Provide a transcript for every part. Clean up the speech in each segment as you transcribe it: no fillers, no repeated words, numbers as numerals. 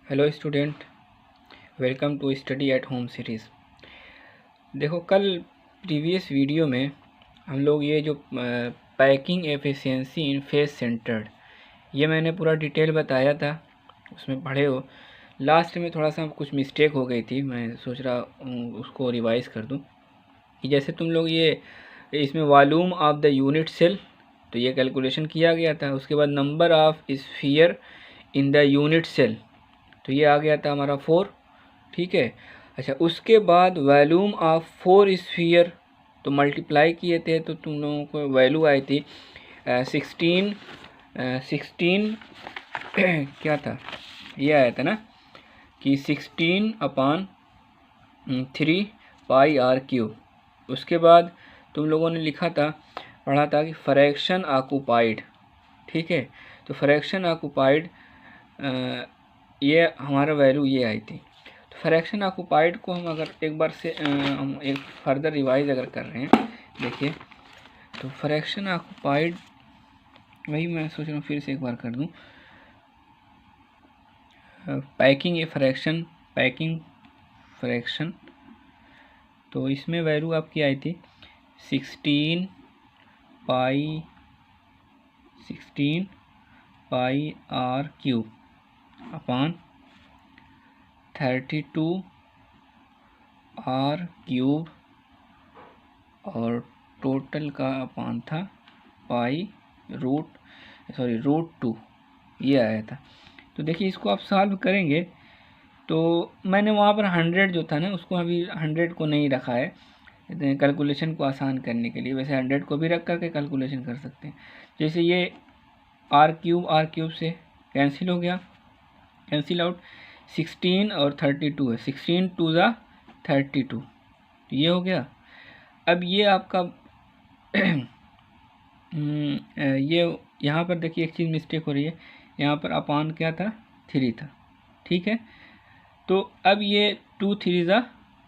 Hello student, welcome to study at home series. देखो, कल previous video में हम लोग ये जो packing efficiency in face centred, ये मैंने पूरा डिटेल बताया था, उसमें पढ़े हो। लास्ट में थोड़ा सा कुछ मिस्टेक हो गई थी, मैं सोच रहा हूँ उसको रिवाइज कर दूँ। कि जैसे तुम लोग ये इसमें volume of the unit cell, तो ये कैलकुलेशन किया गया था। उसके बाद number of sphere in the unit cell, तो ये आ गया था हमारा 4। ठीक है। अच्छा, उसके बाद वॉल्यूम ऑफ 4 स्फीयर, तो मल्टीप्लाई किए थे तो तुम लोगों को वैल्यू आई थी 16 क्या था, ये आया था ना कि 16/3 पाई आर क्यूब। उसके बाद तुम लोगों ने लिखा था, पढ़ा था कि फ्रैक्शन ऑक्यूपाइड। ठीक है, तो फ्रैक्शन ऑक्यूपाइड ये हमारा वैल्यू ये आई थी। तो फ्रैक्शन ऑक्यूपाइड को हम अगर एक बार से हम एक फर्दर रिवाइज अगर कर रहे हैं, देखिए तो फ्रैक्शन ऑक्यूपाइड, वही मैं सोच रहा हूँ फिर से एक बार कर दूँ। पैकिंग फ्रैक्शन, तो इसमें वैल्यू आपकी आई थी 16 pi r cube upon 32 r cube, और टोटल का अपॉन था रूट 2, ये आया था। तो देखिए, इसको आप सॉल्व करेंगे तो मैंने वहाँ पर 100 जो था ना, उसको अभी 100 को नहीं रखा है कैलकुलेशन को आसान करने के लिए। वैसे 100 को भी रख करके कैलकुलेशन कर सकते हैं। जैसे ये आर क्यूब से कैंसिल हो गया, कैंसिल आउट। 16 और 32 है, 16 2 ज़ा 32, तो ये हो गया। अब ये आपका ये यहाँ पर देखिए एक चीज़ मिस्टेक हो रही है, यहाँ पर अपान क्या था, 3 था। ठीक है, तो अब ये 2 3 ज़ा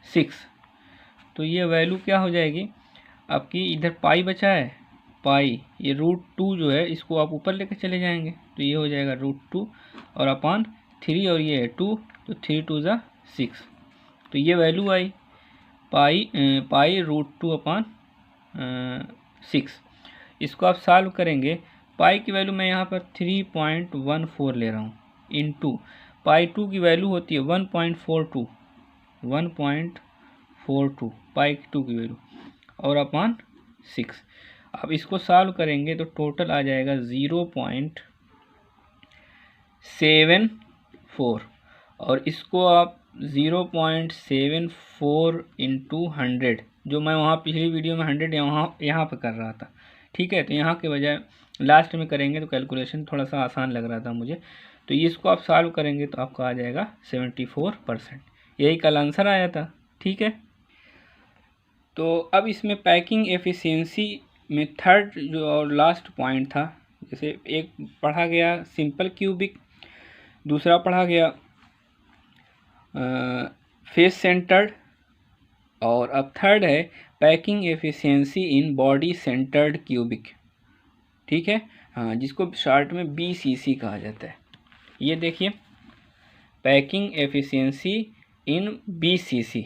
6, तो ये वैल्यू क्या हो जाएगी आपकी, इधर पाई बचा है, पाई, ये √2 जो है इसको आप ऊपर लेकर चले जाएंगे, तो ये हो जाएगा √2 और अपान 3, और ये है 2, तो 3 2 ज़ा 6, तो ये वैल्यू आई पाई √2 अपान 6। इसको आप सॉल्व करेंगे, पाई की वैल्यू मैं यहाँ पर 3.14 ले रहा हूँ, इनटू पाई 2 की वैल्यू होती है 1.42 पाई 2 की वैल्यू, और अपान 6। अब इसको सॉल्व करेंगे तो टोटल आ जाएगा 0.74, और इसको आप 0.74 इंटू 100, जो मैं वहाँ पिछली वीडियो में 100 यहाँ पर कर रहा था। ठीक है, तो यहाँ के बजाय लास्ट में करेंगे तो कैलकुलेशन थोड़ा सा आसान लग रहा था मुझे, तो इसको आप सॉल्व करेंगे तो आपका आ जाएगा 74%। यही कल आंसर आया था। ठीक है, तो अब इसमें पैकिंग एफिशिएंसी में थर्ड जो और लास्ट पॉइंट था, जैसे एक पढ़ा गया सिंपल क्यूबिक, दूसरा पढ़ा गया फेस सेंटर्ड, और अब थर्ड है packing efficiency in body centred cubic. ठीक है, हाँ, जिसको शॉर्ट में BCC कहा जाता है। ये देखिए, पैकिंग एफिशिएंसी इन BCC।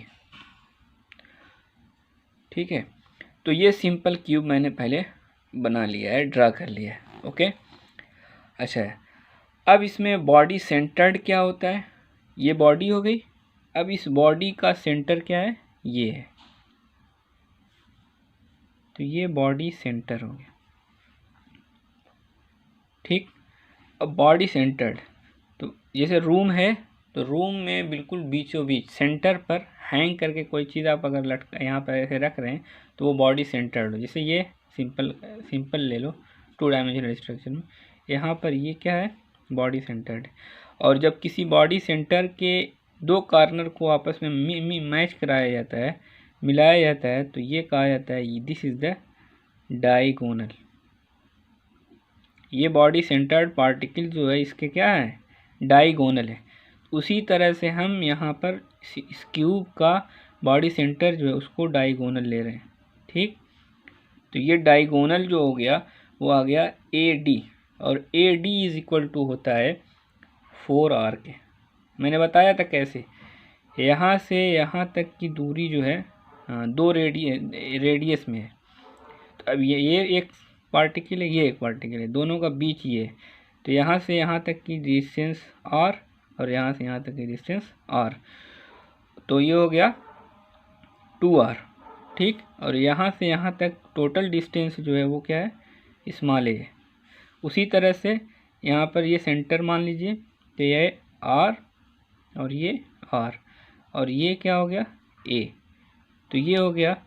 ठीक है, तो ये सिंपल क्यूब मैंने पहले बना लिया है, ड्रा कर लिया है। ओके, अच्छा है। अब इसमें बॉडी सेंटर्ड क्या होता है, ये बॉडी हो गई। अब इस बॉडी का सेंटर क्या है, ये है, तो ये बॉडी सेंटर हो गया। ठीक, अब बॉडी सेंटर्ड, तो जैसे रूम है, तो रूम में बिल्कुल बीचों बीच सेंटर पर हैंग करके कोई चीज़ आप अगर यहाँ पर ऐसे रख रहे हैं तो वो बॉडी सेंटर्ड हो। जैसे ये सिंपल ले लो 2 डायमेंशनल स्ट्रक्चर में, यहाँ पर ये क्या है, बॉडी सेंटर्ड। और जब किसी बॉडी सेंटर के 2 कॉर्नर को आपस में मैच कराया जाता है, मिलाया जाता है, तो ये कहा जाता है दिस इज़ द डायगोनल। ये बॉडी सेंटर्ड पार्टिकल जो है इसके क्या है, डायगोनल है। उसी तरह से हम यहाँ पर इस क्यूब का बॉडी सेंटर जो है उसको डायगोनल ले रहे हैं। ठीक, तो ये डायगोनल जो हो गया वो आ गया AD, और AD इज इक्वल टू होता है 4R के। मैंने बताया था कैसे, यहाँ से यहाँ तक की दूरी जो है 2 रेडियस में है। तो अब ये एक पार्टिकल है, ये एक पार्टिकल है, दोनों का बीच ये है। तो यहाँ से यहाँ तक की डिस्टेंस r और यहाँ से यहाँ तक की डिस्टेंस r, तो ये हो गया 2r, ठीक। और यहाँ से यहाँ तक टोटल डिस्टेंस जो है वो क्या है, स्मॉल a है। उसी तरह से यहाँ पर ये सेंटर मान लीजिए, तो ये r और ये r और ये क्या हो गया a, तो ये हो गया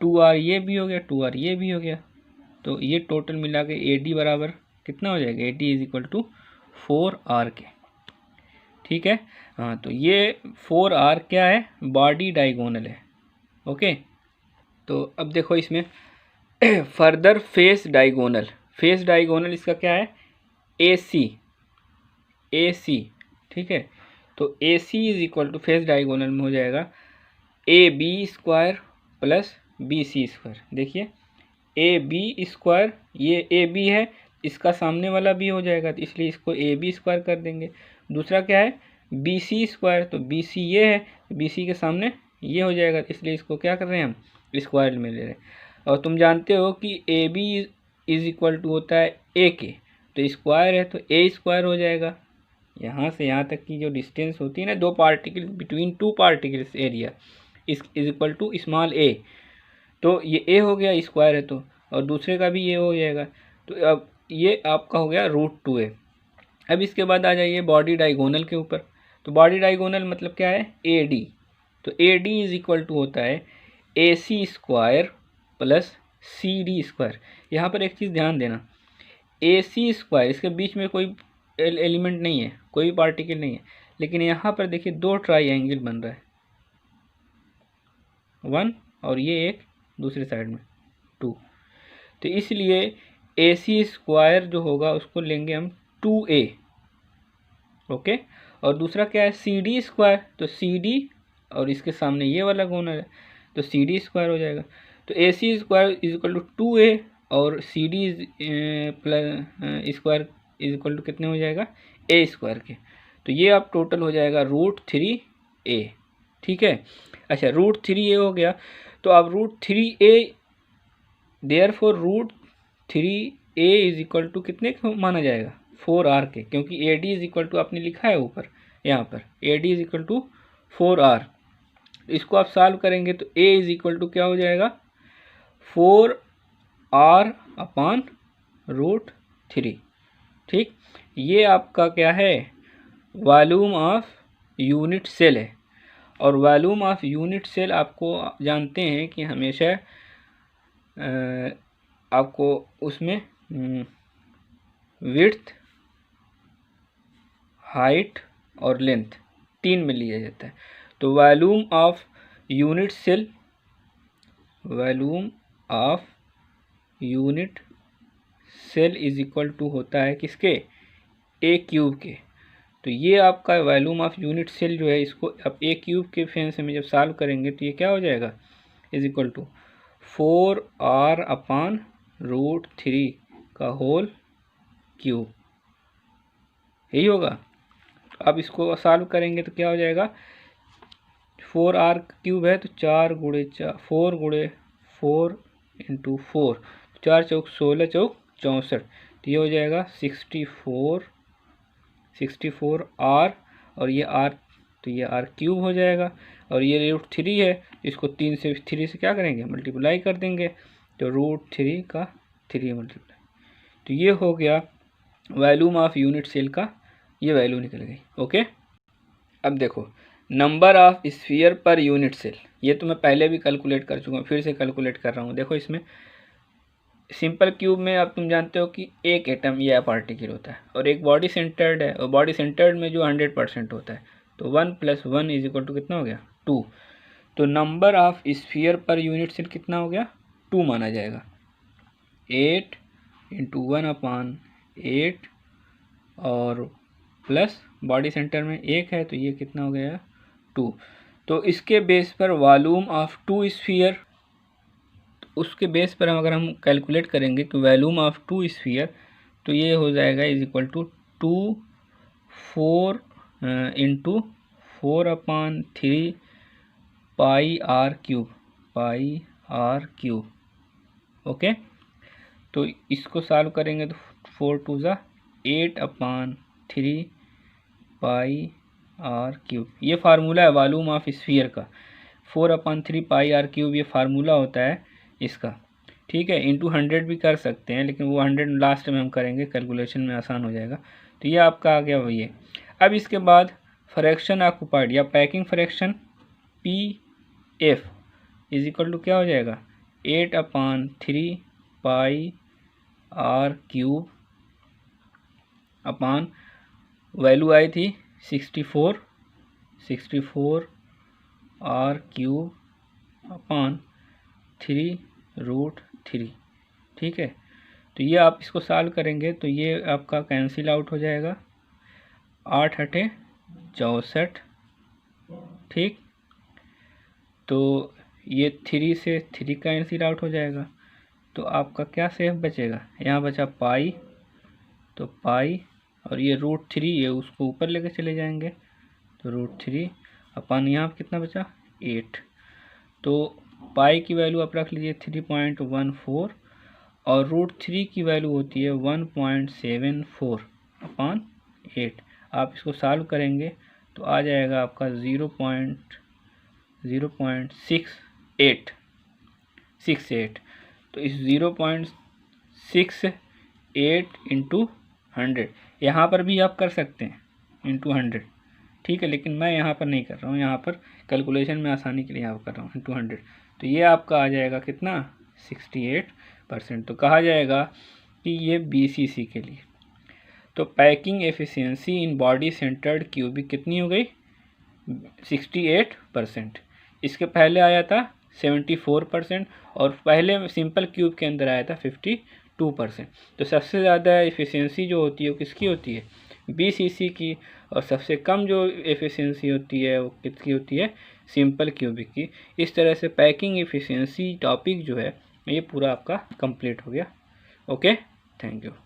2r, ये भी हो गया 2r, ये भी हो गया। तो ये टोटल मिला के AD बराबर कितना हो जाएगा, AD is equal to 4r के, ठीक है। हाँ, तो ये 4r क्या है, बॉडी डायगोनल है, ओके। तो अब देखो इसमें further face diagonal, face diagonal इसका क्या है, AC, ठीक है। तो AC is equal to face diagonal में हो जाएगा AB square plus BC square. देखिए AB स्क्वायर, ये AB है, इसका सामने वाला भी हो जाएगा, तो इसलिए इसको AB स्क्वायर कर देंगे। दूसरा क्या है BC स्क्वायर, तो BC ये है, BC के सामने ये हो जाएगा, इसलिए इसको क्या कर रहे हैं हम, स्क्वायर में ले रहे हैं। और तुम जानते हो कि AB इज इक्वल टू होता है A के, तो स्क्वायर है तो A स्क्वायर हो जाएगा। यहाँ से यहाँ तक की जो डिस्टेंस होती है ना, दो particle between two particles area is equal to small a, तो ये a हो गया, स्क्वायर है तो, और दूसरे का भी ये हो जाएगा। तो अब ये आपका हो गया √2a। अब इसके बाद आ जाइए बॉडी डायगोनल के ऊपर। तो बॉडी डायगोनल मतलब क्या है, AD, तो AD इज इक्वल टू होता है AC square plus CD square. यहाँ पर एक चीज़ ध्यान देना, AC स्क्वायर, इसके बीच में कोई एलिमेंट नहीं है, कोई भी पार्टिकल नहीं है, लेकिन यहाँ पर देखिए दो ट्राइएंगल बन रहा है, 1 और ये एक दूसरी साइड में 2, तो इसलिए AC स्क्वायर जो होगा उसको लेंगे हम 2a, ओके। और दूसरा क्या है CD स्क्वायर, तो CD और इसके सामने ये वाला गोनल है, तो CD स्क्वायर हो जाएगा। तो AC square is equal to 2a और CD plus square is equal to कितने हो जाएगा, a स्क्वायर के। तो ये आप टोटल हो जाएगा √3a, ठीक है। अच्छा, √3a हो गया, तो अब √3a, therefore √3a is equal to कितने को माना जाएगा, 4r के, क्योंकि AD इज इक्वल टू आपने लिखा है ऊपर, यहाँ पर AD is equal to 4r। इसको आप सॉल्व करेंगे तो a इज इक्वल टू क्या हो जाएगा, 4r अपॉन √3, ठीक। ये आपका क्या है, वॉल्यूम ऑफ यूनिट सेल है। और वॉल्यूम ऑफ यूनिट सेल आपको जानते हैं कि हमेशा आपको उसमें विड्थ, हाइट और लेंथ 3 में लिया जाता है। तो volume of unit cell, volume of unit cell is equal to होता है किसके, a³ के। तो ये आपका वॉल्यूम ऑफ यूनिट सेल जो है, इसको अब a³ के फैंस में जब सॉल्व करेंगे तो ये क्या हो जाएगा, is equal to 4r upon √3 का होल क्यूब, यही होगा। अब इसको सॉल्व करेंगे तो क्या हो जाएगा, 4r³ है तो 4 गुणे 4 गुणे 4 इंटू 4, 4 चौक 16 चौक 64, तो ये हो जाएगा 64r, और ये r, तो ये r³ हो जाएगा। और ये √3 है, इसको 3 से क्या करेंगे, मल्टीप्लाई कर देंगे, तो √3 का 3 मल्टीप्लाई, तो ये हो गया वॉल्यूम ऑफ यूनिट सेल का, ये वैल्यू निकल गई, ओके। अब देखो number of sphere per unit cell, ये तो मैं पहले भी कैलकुलेट कर चुका हूँ, फिर से कैलकुलेट कर रहा हूँ। देखो इसमें सिंपल क्यूब में अब तुम जानते हो कि एक एटम या पार्टिकल होता है, और एक बॉडी सेंटर्ड है, और बॉडी सेंटर्ड में जो 100% होता है, तो 1 + 1 इज इक्वल टू कितना हो गया, 2। तो number of sphere per unit cell कितना हो गया, 2 माना जाएगा। 8 × 1/8 और प्लस बॉडी सेंटर में 1 है, तो ये कितना हो गया, 2। तो इसके बेस पर वॉल्यूम ऑफ 2 स्फीयर, उसके बेस पर अगर हम कैलकुलेट करेंगे कि वॉल्यूम ऑफ 2 स्फीयर, तो ये हो जाएगा is equal to 2 4 into 4/3 pi r cube. Okay, तो इसको सॉल्व करेंगे तो 4 2 ज़ा 8/3 पाई आर क्यूब। ये फार्मूला है वॉल्यूम ऑफ स्फीयर का। 4/3 पाई आर क्यूब ये फार्मूला होता है इसका, ठीक है। इंटू 100 भी कर सकते हैं, लेकिन वो 100 लास्ट में हम करेंगे, कैलकुलेशन में आसान हो जाएगा। तो ये आपका आ गया वही है। अब इसके बाद फ्रैक्शन ऑक्यूपाइड या packing fraction P F is equal to क्या हो जाएगा, 8/3 pi r cube upon value आई थी 64 आर क्यूब अपान 3√3, ठीक है। तो ये आप इसको सॉल्व करेंगे तो ये आपका कैंसिल आउट हो जाएगा, 8 8 64, ठीक। तो ये 3 से 3 कैंसिल आउट हो जाएगा, तो आपका क्या सेफ बचेगा, यहाँ बचा पाई, तो पाई और ये √3 ये उसको ऊपर लेके चले जाएंगे, तो √3 अपन यहाँ पर कितना बचा 8। तो पाई की वैल्यू आप रख लीजिए 3.14 और √3 की वैल्यू होती है 1.74/8। आप इसको सॉल्व करेंगे तो आ जाएगा आपका 0.68। तो इस 0.68 इंटू 100 यहाँ पर भी आप कर सकते हैं इंटू 100, ठीक है, लेकिन मैं यहाँ पर नहीं कर रहा हूँ, यहाँ पर कैलकुलेशन में आसानी के लिए यहाँ पर कर रहा हूँ इंटू 100। तो ये आपका आ जाएगा कितना 68%। तो कहा जाएगा कि ये BCC के लिए। तो packing efficiency in body centred cubic कितनी हो गई 68%। इसके पहले आया था 74% और पहले सिंपल क्यूब के अंदर आया था 52%। तो सबसे ज़्यादा एफिशिएंसी जो होती है वो किसकी होती है BCC की, और सबसे कम जो एफिशिएंसी होती है वो किसकी होती है सिंपल क्यूबिक की। इस तरह से पैकिंग एफिशिएंसी टॉपिक जो है ये पूरा आपका कंप्लीट हो गया। Okay, thank you.